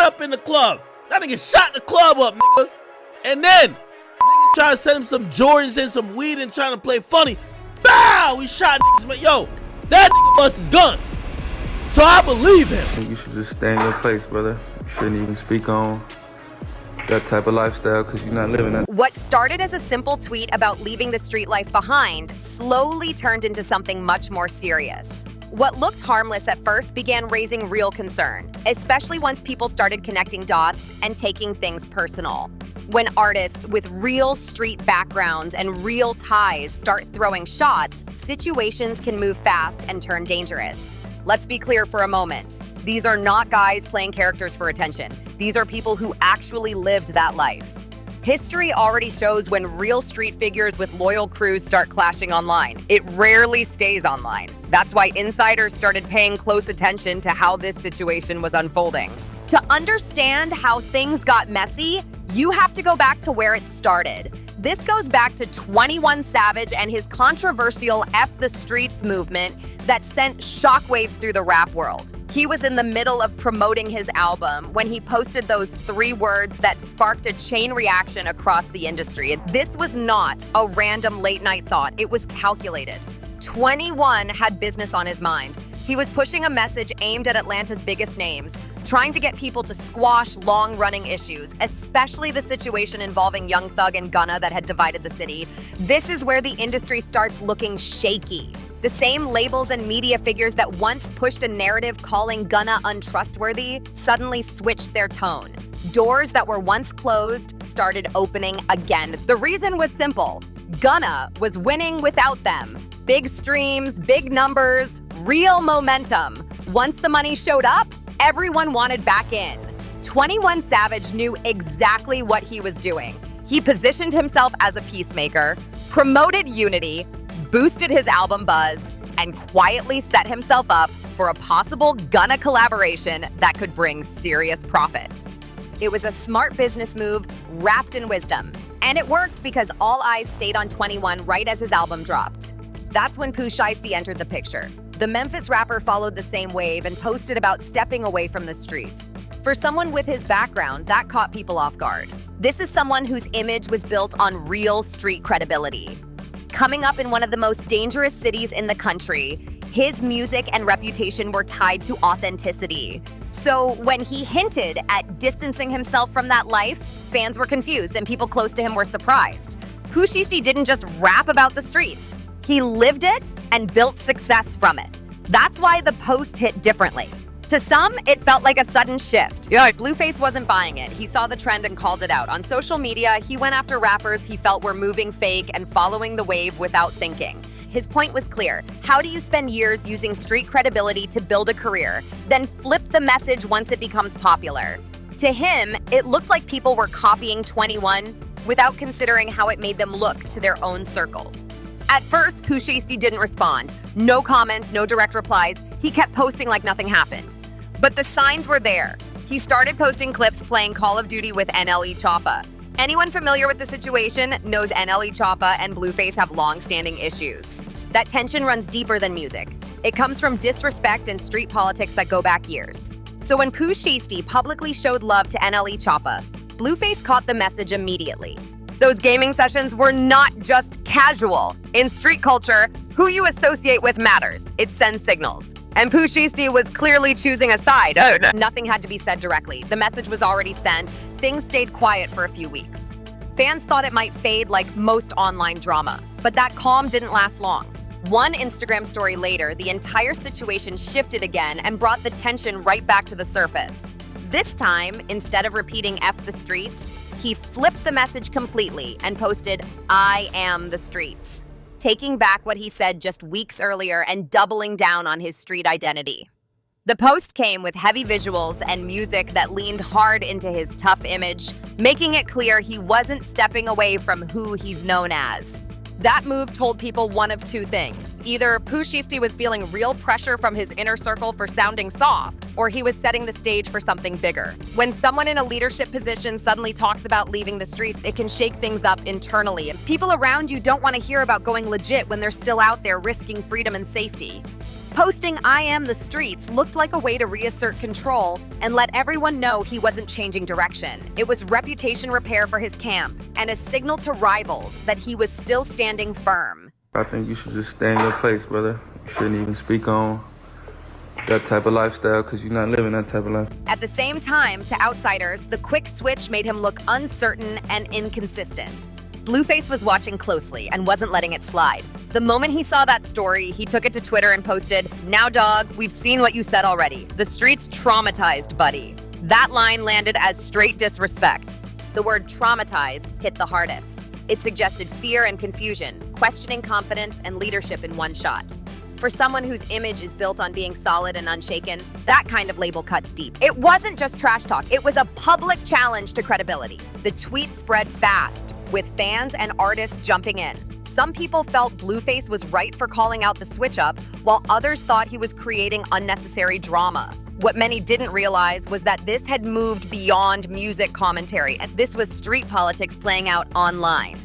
up in the club. That nigga shot the club up, nigga. And then, niggas trying to send him some Jordans and some weed and trying to play funny. Bow! We shot niggas, but yo, that nigga busts his guns. So I believe him. I think you should just stay in your place, brother. You shouldn't even speak on that type of lifestyle because you're not living that. What started as a simple tweet about leaving the street life behind slowly turned into something much more serious. What looked harmless at first began raising real concern, especially once people started connecting dots and taking things personal. When artists with real street backgrounds and real ties start throwing shots, situations can move fast and turn dangerous. Let's be clear for a moment. These are not guys playing characters for attention. These are people who actually lived that life. History already shows when real street figures with loyal crews start clashing online. It rarely stays online. That's why insiders started paying close attention to how this situation was unfolding. To understand how things got messy, you have to go back to where it started. This goes back to 21 Savage and his controversial F the Streets movement that sent shockwaves through the rap world. He was in the middle of promoting his album when he posted those 3 words that sparked a chain reaction across the industry. This was not a random late night thought, it was calculated. 21 had business on his mind. He was pushing a message aimed at Atlanta's biggest names, trying to get people to squash long-running issues, especially the situation involving Young Thug and Gunna that had divided the city. This is where the industry starts looking shaky. The same labels and media figures that once pushed a narrative calling Gunna untrustworthy suddenly switched their tone. Doors that were once closed started opening again. The reason was simple. Gunna was winning without them. Big streams, big numbers, real momentum. Once the money showed up, everyone wanted back in. 21 Savage knew exactly what he was doing. He positioned himself as a peacemaker, promoted unity, boosted his album buzz, and quietly set himself up for a possible Gunna collaboration that could bring serious profit. It was a smart business move wrapped in wisdom, and it worked because all eyes stayed on 21 right as his album dropped. That's when Pooh Shiesty entered the picture. The Memphis rapper followed the same wave and posted about stepping away from the streets. For someone with his background, that caught people off guard. This is someone whose image was built on real street credibility. Coming up in one of the most dangerous cities in the country, his music and reputation were tied to authenticity. So when he hinted at distancing himself from that life, fans were confused and people close to him were surprised. Pooh Shiesty didn't just rap about the streets. He lived it and built success from it. That's why the post hit differently. To some, it felt like a sudden shift. Blueface wasn't buying it. He saw the trend and called it out. On social media, he went after rappers he felt were moving fake and following the wave without thinking. His point was clear. How do you spend years using street credibility to build a career, then flip the message once it becomes popular? To him, it looked like people were copying 21 without considering how it made them look to their own circles. At first, Pooh Shiesty didn't respond. No comments, no direct replies. He kept posting like nothing happened. But the signs were there. He started posting clips playing Call of Duty with NLE Choppa. Anyone familiar with the situation knows NLE Choppa and Blueface have long-standing issues. That tension runs deeper than music. It comes from disrespect and street politics that go back years. So when Pooh Shiesty publicly showed love to NLE Choppa, Blueface caught the message immediately. Those gaming sessions were not just casual. In street culture, who you associate with matters. It sends signals. And Pooh Shiesty was clearly choosing a side. Nothing had to be said directly. The message was already sent. Things stayed quiet for a few weeks. Fans thought it might fade like most online drama, but that calm didn't last long. One Instagram story later, the entire situation shifted again and brought the tension right back to the surface. This time, instead of repeating F the streets, he flipped the message completely and posted, "I am the streets," taking back what he said just weeks earlier and doubling down on his street identity. The post came with heavy visuals and music that leaned hard into his tough image, making it clear he wasn't stepping away from who he's known as. That move told people one of two things. Either Pooh Shiesty was feeling real pressure from his inner circle for sounding soft, or he was setting the stage for something bigger. When someone in a leadership position suddenly talks about leaving the streets, it can shake things up internally. And people around you don't want to hear about going legit when they're still out there risking freedom and safety. Posting "I am the streets" looked like a way to reassert control and let everyone know he wasn't changing direction. It was reputation repair for his camp and a signal to rivals that he was still standing firm. I think you should just stay in your place, brother. You shouldn't even speak on that type of lifestyle because you're not living that type of life. At the same time, to outsiders, the quick switch made him look uncertain and inconsistent. Blueface was watching closely and wasn't letting it slide. The moment he saw that story, he took it to Twitter and posted, "Now dog, we've seen what you said already. The street's traumatized, buddy." That line landed as straight disrespect. The word traumatized hit the hardest. It suggested fear and confusion, questioning confidence and leadership in one shot. For someone whose image is built on being solid and unshaken, that kind of label cuts deep. It wasn't just trash talk, it was a public challenge to credibility. The tweet spread fast, with fans and artists jumping in. Some people felt Blueface was right for calling out the switch-up, while others thought he was creating unnecessary drama. What many didn't realize was that this had moved beyond music commentary, and this was street politics playing out online.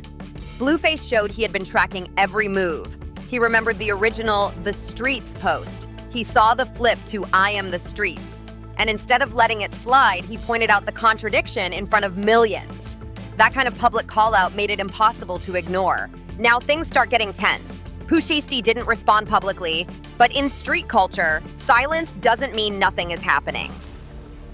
Blueface showed he had been tracking every move. He remembered the original "The Streets" post. He saw the flip to "I am the streets." And instead of letting it slide, he pointed out the contradiction in front of millions. That kind of public call-out made it impossible to ignore. Now things start getting tense. Pushisty didn't respond publicly, but in street culture, silence doesn't mean nothing is happening.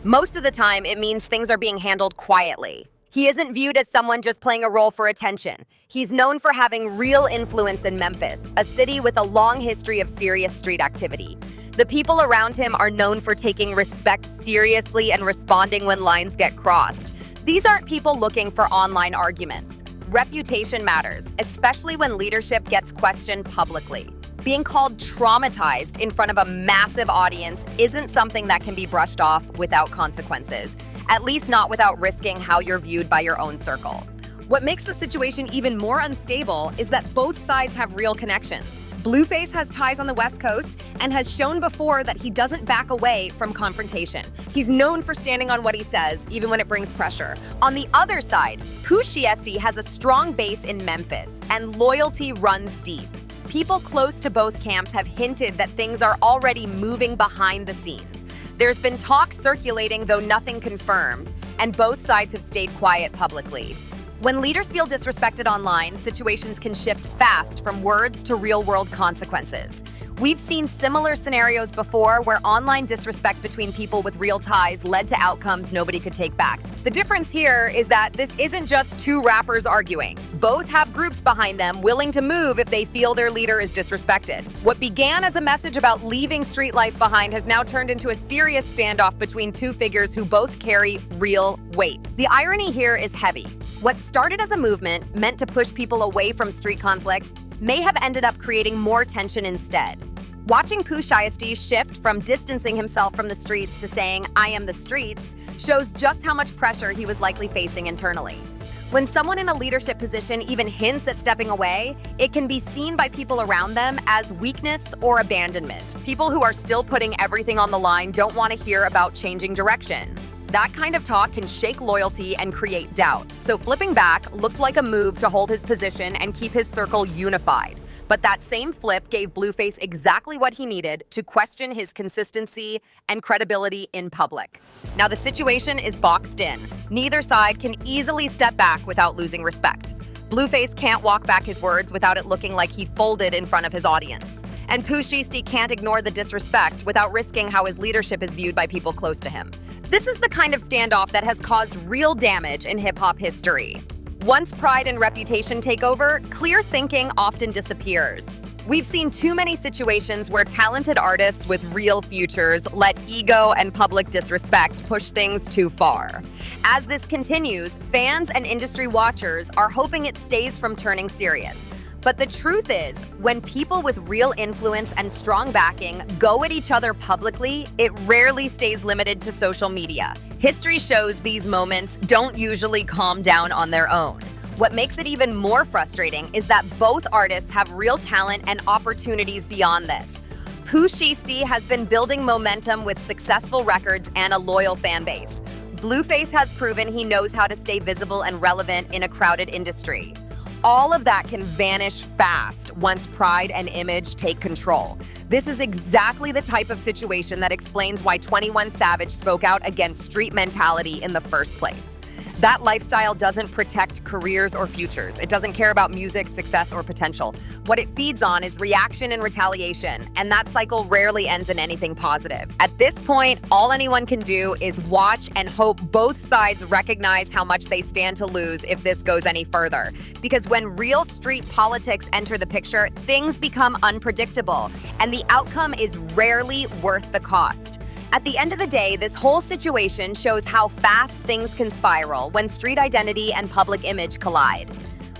Most of the time, it means things are being handled quietly. He isn't viewed as someone just playing a role for attention. He's known for having real influence in Memphis, a city with a long history of serious street activity. The people around him are known for taking respect seriously and responding when lines get crossed. These aren't people looking for online arguments. Reputation matters, especially when leadership gets questioned publicly. Being called traumatized in front of a massive audience isn't something that can be brushed off without consequences, at least not without risking how you're viewed by your own circle. What makes the situation even more unstable is that both sides have real connections. Blueface has ties on the West Coast and has shown before that he doesn't back away from confrontation. He's known for standing on what he says, even when it brings pressure. On the other side, Pooh Shiesty has a strong base in Memphis, and loyalty runs deep. People close to both camps have hinted that things are already moving behind the scenes. There's been talk circulating, though nothing confirmed, and both sides have stayed quiet publicly. When leaders feel disrespected online, situations can shift fast from words to real-world consequences. We've seen similar scenarios before where online disrespect between people with real ties led to outcomes nobody could take back. The difference here is that this isn't just two rappers arguing. Both have groups behind them willing to move if they feel their leader is disrespected. What began as a message about leaving street life behind has now turned into a serious standoff between two figures who both carry real weight. The irony here is heavy. What started as a movement meant to push people away from street conflict may have ended up creating more tension instead. Watching Pooh Shiesty shift from distancing himself from the streets to saying, "I am the streets," shows just how much pressure he was likely facing internally. When someone in a leadership position even hints at stepping away, it can be seen by people around them as weakness or abandonment. People who are still putting everything on the line don't want to hear about changing direction. That kind of talk can shake loyalty and create doubt. So flipping back looked like a move to hold his position and keep his circle unified. But that same flip gave Blueface exactly what he needed to question his consistency and credibility in public. Now the situation is boxed in. Neither side can easily step back without losing respect. Blueface can't walk back his words without it looking like he folded in front of his audience. And Pooh Shiesty can't ignore the disrespect without risking how his leadership is viewed by people close to him. This is the kind of standoff that has caused real damage in hip-hop history. Once pride and reputation take over, clear thinking often disappears. We've seen too many situations where talented artists with real futures let ego and public disrespect push things too far. As this continues, fans and industry watchers are hoping it stays from turning serious. But the truth is, when people with real influence and strong backing go at each other publicly, it rarely stays limited to social media. History shows these moments don't usually calm down on their own. What makes it even more frustrating is that both artists have real talent and opportunities beyond this. Pooh Shiesty has been building momentum with successful records and a loyal fan base. Blueface has proven he knows how to stay visible and relevant in a crowded industry. All of that can vanish fast once pride and image take control. This is exactly the type of situation that explains why 21 Savage spoke out against street mentality in the first place. That lifestyle doesn't protect careers or futures. It doesn't care about music, success, or potential. What it feeds on is reaction and retaliation, and that cycle rarely ends in anything positive. At this point, all anyone can do is watch and hope both sides recognize how much they stand to lose if this goes any further. Because when real street politics enter the picture, things become unpredictable, and the outcome is rarely worth the cost. At the end of the day, this whole situation shows how fast things can spiral when street identity and public image collide.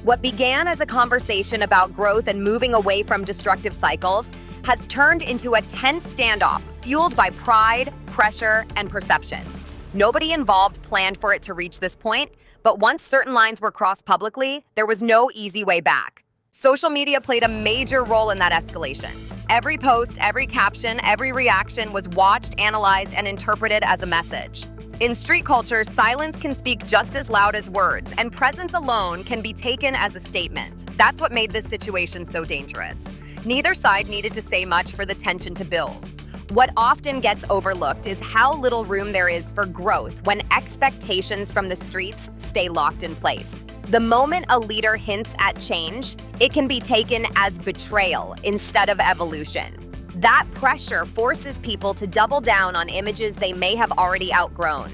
What began as a conversation about growth and moving away from destructive cycles has turned into a tense standoff fueled by pride, pressure, and perception. Nobody involved planned for it to reach this point, but once certain lines were crossed publicly, there was no easy way back. Social media played a major role in that escalation. Every post, every caption, every reaction was watched, analyzed, and interpreted as a message. In street culture, silence can speak just as loud as words, and presence alone can be taken as a statement. That's what made this situation so dangerous. Neither side needed to say much for the tension to build. What often gets overlooked is how little room there is for growth when expectations from the streets stay locked in place. The moment a leader hints at change, it can be taken as betrayal instead of evolution. That pressure forces people to double down on images they may have already outgrown,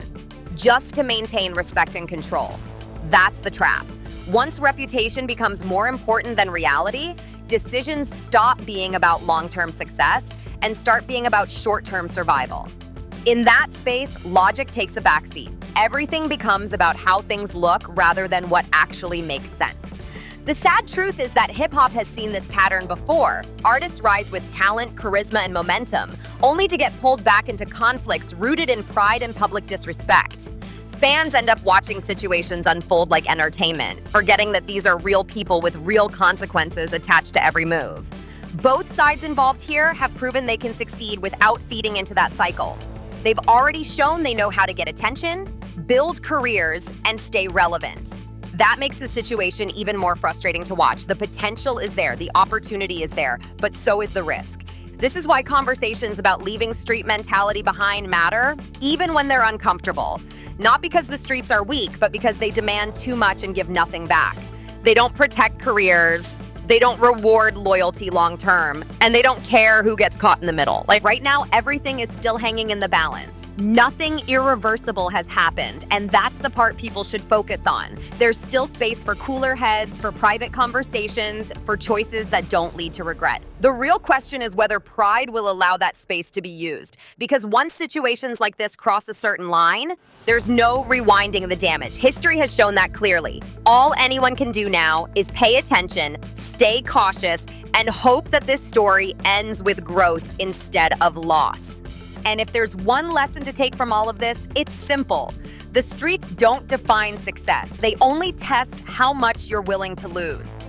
just to maintain respect and control. That's the trap. Once reputation becomes more important than reality, decisions stop being about long-term success and start being about short-term survival. In that space, logic takes a backseat. Everything becomes about how things look rather than what actually makes sense. The sad truth is that hip-hop has seen this pattern before. Artists rise with talent, charisma, and momentum, only to get pulled back into conflicts rooted in pride and public disrespect. Fans end up watching situations unfold like entertainment, forgetting that these are real people with real consequences attached to every move. Both sides involved here have proven they can succeed without feeding into that cycle. They've already shown they know how to get attention, build careers, and stay relevant. That makes the situation even more frustrating to watch. The potential is there, the opportunity is there, but so is the risk. This is why conversations about leaving street mentality behind matter, even when they're uncomfortable. Not because the streets are weak, but because they demand too much and give nothing back. They don't protect careers, they don't reward loyalty long-term, and they don't care who gets caught in the middle. Like right now, everything is still hanging in the balance. Nothing irreversible has happened, and that's the part people should focus on. There's still space for cooler heads, for private conversations, for choices that don't lead to regret. The real question is whether pride will allow that space to be used. Because once situations like this cross a certain line, there's no rewinding the damage. History has shown that clearly. All anyone can do now is pay attention, stay cautious, and hope that this story ends with growth instead of loss. And if there's one lesson to take from all of this, it's simple. The streets don't define success. They only test how much you're willing to lose.